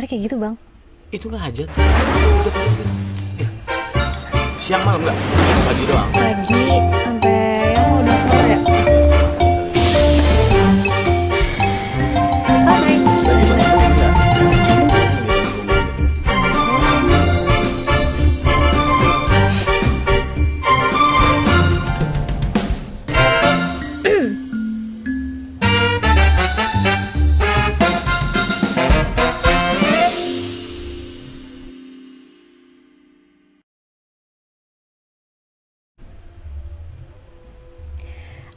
Ada kayak gitu bang? Itu nggak hajat. Hajat. Siang malam nggak? Pagi doang. Pagi sampai yang mau udah keluar ya. Oke. Lagi bangun nggak?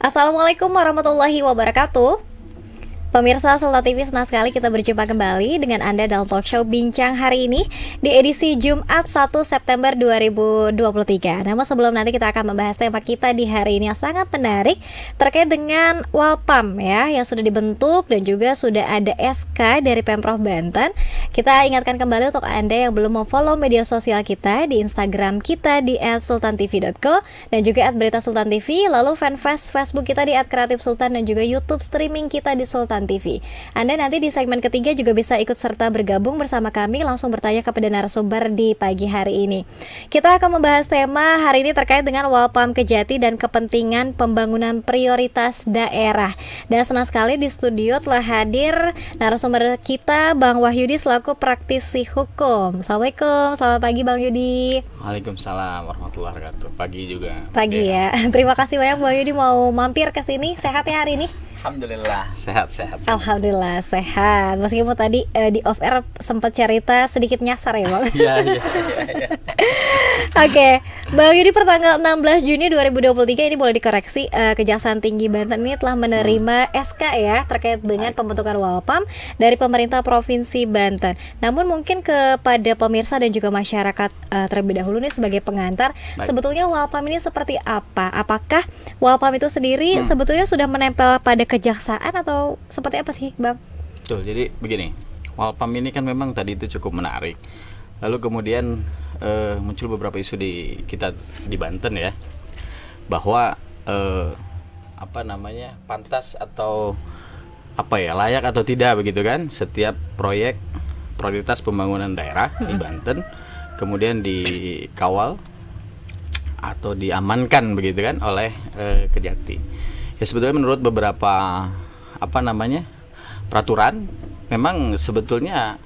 Assalamualaikum warahmatullahi wabarakatuh. Pemirsa Sultan TV, senang sekali kita berjumpa kembali dengan Anda dalam talk show Bincang hari ini di edisi Jumat 1 September 2023. Namun sebelum nanti kita akan membahas tema kita di hari ini yang sangat menarik terkait dengan Walpam ya, yang sudah dibentuk dan juga sudah ada SK dari Pemprov Banten. Kita ingatkan kembali untuk Anda yang belum memfollow media sosial kita di Instagram kita di @sultantv.co dan juga @beritasultantv, lalu fanpage Facebook kita di @kreatifsultan dan juga YouTube streaming kita di Sultan TV. Anda nanti di segmen ketiga juga bisa ikut serta bergabung bersama kami, langsung bertanya kepada narasumber di pagi hari ini. Kita akan membahas tema hari ini terkait dengan Walpam Kejati dan kepentingan pembangunan prioritas daerah. Dan senang sekali di studio telah hadir narasumber kita Bang Wahyudi selaku praktisi hukum. Assalamualaikum, selamat pagi Bang Yudi. Waalaikumsalam warahmatullahi wabarakatuh. Pagi juga. Pagi ya. Terima kasih banyak Bang Yudi mau mampir ke sini. Sehat ya hari ini? Alhamdulillah sehat. Alhamdulillah sehat. Meskipun tadi di off air sempat cerita sedikit nyasar ya Bang. Iya. Oke, Bang Yudi, pertanggal 16 Juni 2023 ini boleh dikoreksi, Kejaksaan Tinggi Banten ini telah menerima SK ya terkait dengan pembentukan Walpam dari pemerintah Provinsi Banten. Namun mungkin kepada pemirsa dan juga masyarakat terlebih dahulu nih sebagai pengantar, sebetulnya Walpam ini seperti apa? Apakah Walpam itu sendiri sebetulnya sudah menempel pada kejaksaan atau seperti apa sih, Bang? Betul, jadi begini, Walpam ini kan memang tadi itu cukup menarik. Lalu kemudian muncul beberapa isu kita di Banten ya, bahwa pantas atau layak atau tidak begitu kan setiap proyek prioritas pembangunan daerah di Banten kemudian dikawal atau diamankan begitu kan oleh Kejati. Ya sebetulnya menurut beberapa peraturan memang sebetulnya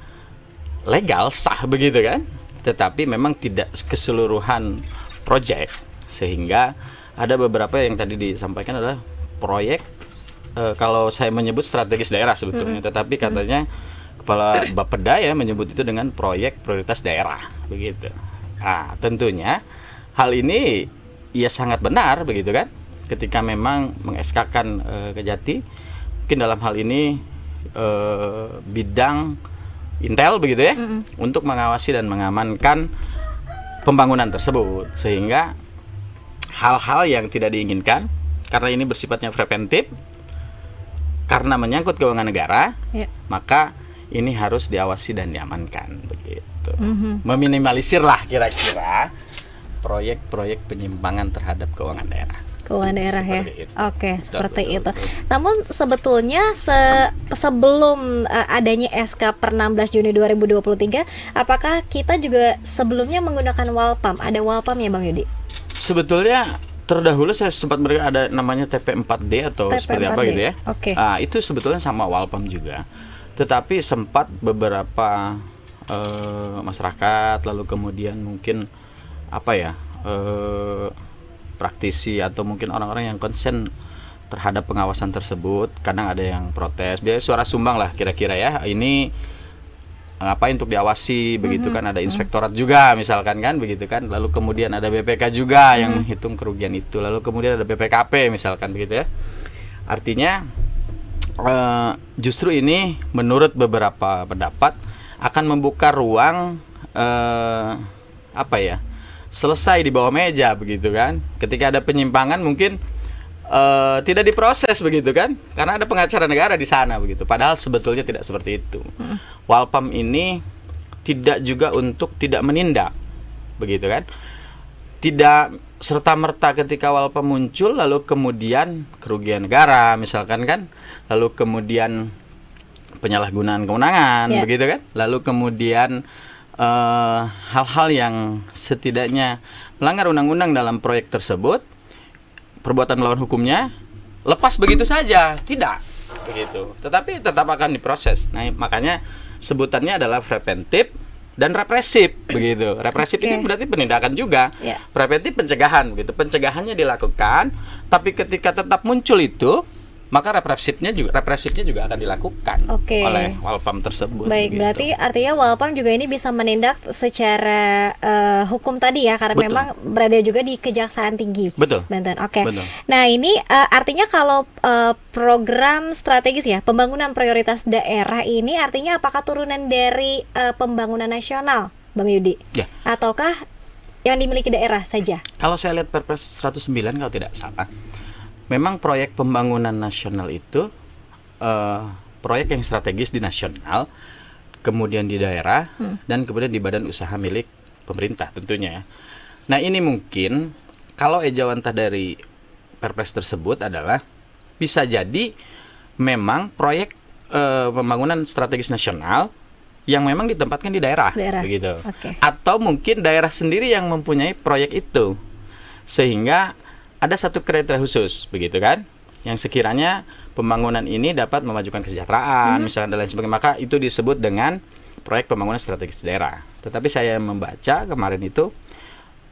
legal sah begitu kan, tetapi memang tidak keseluruhan proyek, sehingga ada beberapa yang tadi disampaikan adalah proyek kalau saya menyebut strategis daerah sebetulnya, tetapi katanya Kepala Bapeda ya menyebut itu dengan proyek prioritas daerah begitu. Nah, tentunya hal ini ya sangat benar begitu kan, ketika memang meng-SK-kan Kejati, mungkin dalam hal ini bidang Intel begitu ya, untuk mengawasi dan mengamankan pembangunan tersebut, sehingga hal-hal yang tidak diinginkan karena ini bersifatnya preventif, karena menyangkut keuangan negara, maka ini harus diawasi dan diamankan begitu. Meminimalisir lah kira-kira proyek-proyek penyimpangan terhadap keuangan daerah. Keuangan daerah ya. Oke, seperti itu. Namun sebetulnya sebelum adanya SK per 16 Juni 2023, apakah kita juga sebelumnya menggunakan Walpam? Ada Walpam ya Bang Yudi? Sebetulnya terdahulu saya sempat ada namanya TP4D atau seperti apa gitu ya. Oke. Itu sebetulnya sama Walpam juga. Tetapi sempat beberapa masyarakat lalu kemudian mungkin praktisi atau mungkin orang-orang yang konsen terhadap pengawasan tersebut, kadang ada yang protes, biasanya suara sumbang lah kira-kira ya, ini ngapain untuk diawasi begitu kan, ada inspektorat juga misalkan kan begitu kan, lalu kemudian ada BPK juga yang menghitung kerugian itu, lalu kemudian ada BPKP misalkan begitu ya. Artinya justru ini menurut beberapa pendapat akan membuka ruang selesai di bawah meja begitu kan, ketika ada penyimpangan mungkin tidak diproses begitu kan, karena ada pengacara negara di sana begitu, padahal sebetulnya tidak seperti itu. Walpam ini tidak juga untuk tidak menindak begitu kan, tidak serta-merta ketika Walpam muncul lalu kemudian kerugian negara misalkan kan, lalu kemudian penyalahgunaan kewenangan, Ya. begitu kan? Lalu kemudian hal-hal yang setidaknya melanggar undang-undang dalam proyek tersebut, perbuatan melawan hukumnya lepas begitu saja, tidak begitu. Tetapi tetap akan diproses. Nah, makanya sebutannya adalah preventif dan represif, begitu. Represif ini berarti penindakan juga. Ya. Preventif pencegahan, begitu. Pencegahannya dilakukan, tapi ketika tetap muncul itu, maka represifnya juga akan dilakukan Oke. oleh Walpam tersebut. Baik, begitu. berarti artinya Walpam juga ini bisa menindak secara hukum tadi ya, karena Betul. memang berada juga di Kejaksaan Tinggi Betul. Banten. Oke. Betul. Nah, ini artinya kalau program strategis ya, pembangunan prioritas daerah ini artinya apakah turunan dari pembangunan nasional, Bang Yudi? Ya. Ataukah yang dimiliki daerah saja? Kalau saya lihat Perpres 109 kalau tidak salah, memang proyek pembangunan nasional itu proyek yang strategis di nasional, kemudian di daerah, dan kemudian di badan usaha milik pemerintah tentunya. Nah, ini mungkin kalau ejawantah dari Perpres tersebut adalah bisa jadi memang proyek pembangunan strategis nasional yang memang ditempatkan di daerah. Begitu. Oke. Atau mungkin daerah sendiri yang mempunyai proyek itu, sehingga ada satu kriteria khusus, begitu kan, yang sekiranya pembangunan ini dapat memajukan kesejahteraan, misalkan dan lain sebagainya, maka itu disebut dengan proyek pembangunan strategis daerah. Tetapi saya membaca kemarin itu,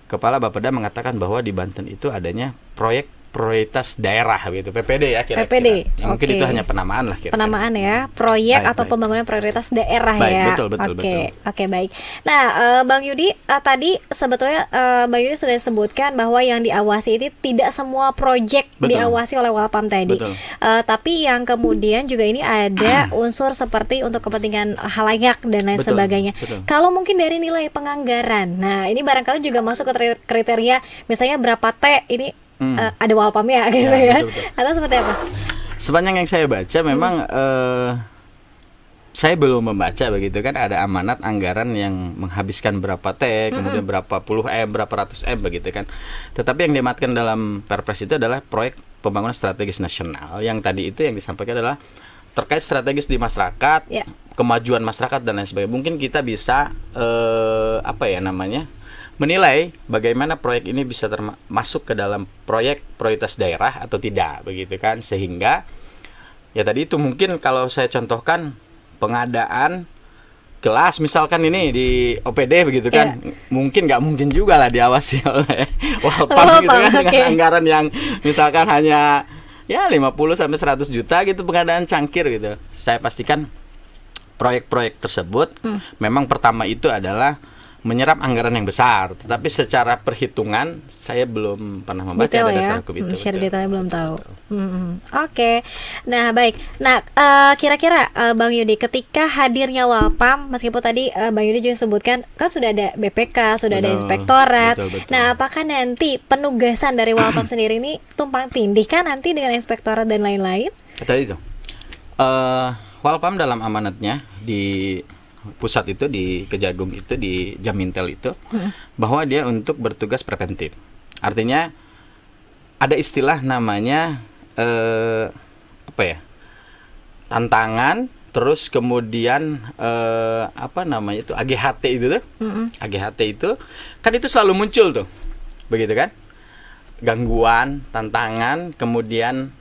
Kepala Bapeda mengatakan bahwa di Banten itu adanya proyek prioritas daerah, gitu, PPD ya kira-kira. PPD, Ya, mungkin oke. itu hanya penamaan lah kira-kira. Penamaan ya, proyek Baik, atau baik. pembangunan prioritas daerah Baik, ya. betul, betul, Oke, betul. oke, baik. Nah, Bang Yudi, tadi sebetulnya Bang Yudi sudah sebutkan bahwa yang diawasi ini tidak semua proyek Betul. diawasi oleh Walpam tadi. Betul. Tapi yang kemudian juga ini ada unsur seperti untuk kepentingan halayak dan lain Betul, sebagainya. betul. Kalau mungkin dari nilai penganggaran, nah ini barangkali juga masuk ke kriteria, misalnya berapa T ini ada Walpam ya, gitu ya. betul, betul. Atau seperti apa? Sepanjang yang saya baca memang saya belum membaca begitu kan, ada amanat anggaran yang menghabiskan berapa T, kemudian berapa puluh M, berapa ratus M begitu kan. Tetapi yang diamatkan dalam Perpres itu adalah proyek pembangunan strategis nasional, yang tadi itu yang disampaikan adalah terkait strategis di masyarakat, Ya. kemajuan masyarakat dan lain sebagainya. Mungkin kita bisa menilai bagaimana proyek ini bisa masuk ke dalam proyek prioritas daerah atau tidak, begitu kan. Sehingga ya tadi itu mungkin kalau saya contohkan pengadaan kelas misalkan ini di OPD begitu kan, mungkin nggak mungkin juga lah diawasi oleh Walpam gitu kan, dengan anggaran yang misalkan hanya ya 50 sampai 100 juta gitu pengadaan cangkir gitu. Saya pastikan proyek-proyek tersebut memang pertama itu adalah menyerap anggaran yang besar, tetapi secara perhitungan saya belum pernah membaca detail ada ya? dasar hukum itu. Share detailnya belum tahu. Oke. Nah, baik. Nah, kira-kira Bang Yudi, ketika hadirnya Walpam, meskipun tadi Bang Yudi juga sebutkan kan sudah ada BPK, sudah ada Betul, inspektorat. betul. Nah, apakah nanti penugasan dari Walpam sendiri ini tumpang tindih kan nanti dengan inspektorat dan lain-lain? Tadi itu Walpam dalam amanatnya di pusat itu, di Kejagung itu, di Jamintel itu, bahwa dia untuk bertugas preventif. Artinya ada istilah namanya tantangan, terus kemudian AGHT itu tuh, AGHT itu kan itu selalu muncul tuh, begitu kan? Gangguan, tantangan, kemudian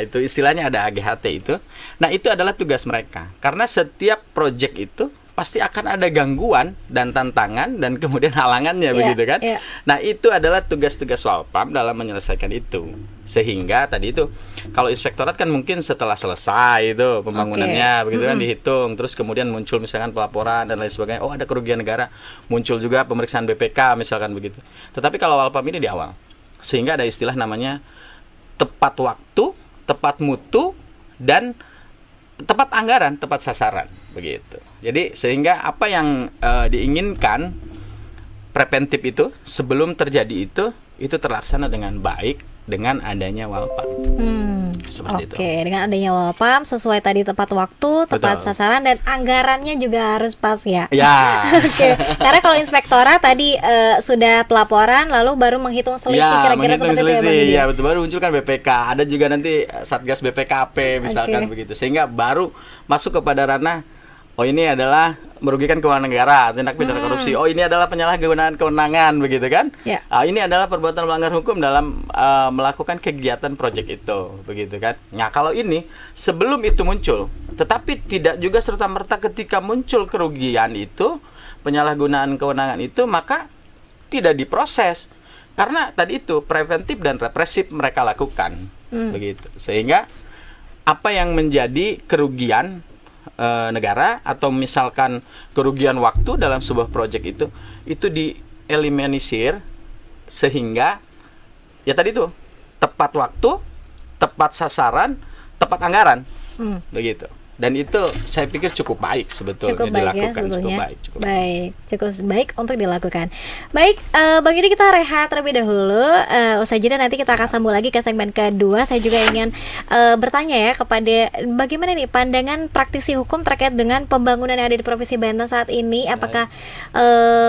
itu istilahnya ada AGHT itu. Nah, itu adalah tugas mereka. Karena setiap proyek itu pasti akan ada gangguan dan tantangan dan kemudian halangannya, begitu kan? Nah, itu adalah tugas-tugas Walpam dalam menyelesaikan itu. Sehingga tadi itu kalau inspektorat kan mungkin setelah selesai itu pembangunannya, begitu kan, dihitung, terus kemudian muncul misalkan pelaporan dan lain sebagainya. Oh, ada kerugian negara, muncul juga pemeriksaan BPK misalkan begitu. Tetapi kalau Walpam ini di awal, sehingga ada istilah namanya tepat waktu, tepat mutu, dan tepat anggaran, tepat sasaran, begitu. Jadi sehingga apa yang diinginkan preventif itu sebelum terjadi itu terlaksana dengan baik dengan adanya Walpam. seperti itu. Oke, dengan adanya Walpam sesuai tadi tepat waktu, tepat Betul. sasaran, dan anggarannya juga harus pas ya. Ya. Oke, karena kalau inspektorat tadi sudah pelaporan lalu baru menghitung selisih, Ya, kira-kira menghitung seperti itu ya Bang selisih. Didi? Ya, betul, baru muncul kan BPK. Ada juga nanti Satgas BPKP misalkan Oke. begitu. Sehingga baru masuk kepada ranah, oh ini adalah merugikan keuangan negara, tindak pidana korupsi. Oh ini adalah penyalahgunaan kewenangan begitu kan? Ya. Ini adalah perbuatan melanggar hukum dalam melakukan kegiatan proyek itu, begitu kan? Nah kalau ini sebelum itu muncul, tetapi tidak juga serta-merta ketika muncul kerugian itu, penyalahgunaan kewenangan itu, maka tidak diproses karena tadi itu preventif dan represif mereka lakukan, begitu. Sehingga apa yang menjadi kerugian negara atau misalkan kerugian waktu dalam sebuah proyek itu dieliminir sehingga ya tadi itu tepat waktu, tepat sasaran, tepat anggaran, begitu. Dan itu saya pikir cukup baik sebetulnya Cukup baik ya dilakukan, sebetulnya. cukup baik. Cukup baik untuk dilakukan. Baik, Bang Yudi, kita rehat terlebih dahulu. Usai jeda nanti kita akan sambung lagi ke segmen kedua. Saya juga ingin bertanya ya kepada bagaimana nih pandangan praktisi hukum terkait dengan pembangunan yang ada di Provinsi Banten saat ini. Apakah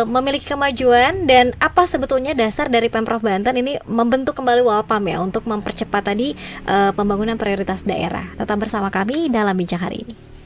memiliki kemajuan, dan apa sebetulnya dasar dari Pemprov Banten ini membentuk kembali Walpam ya untuk mempercepat tadi pembangunan prioritas daerah. Tetap bersama kami dalam Bincang hari ini.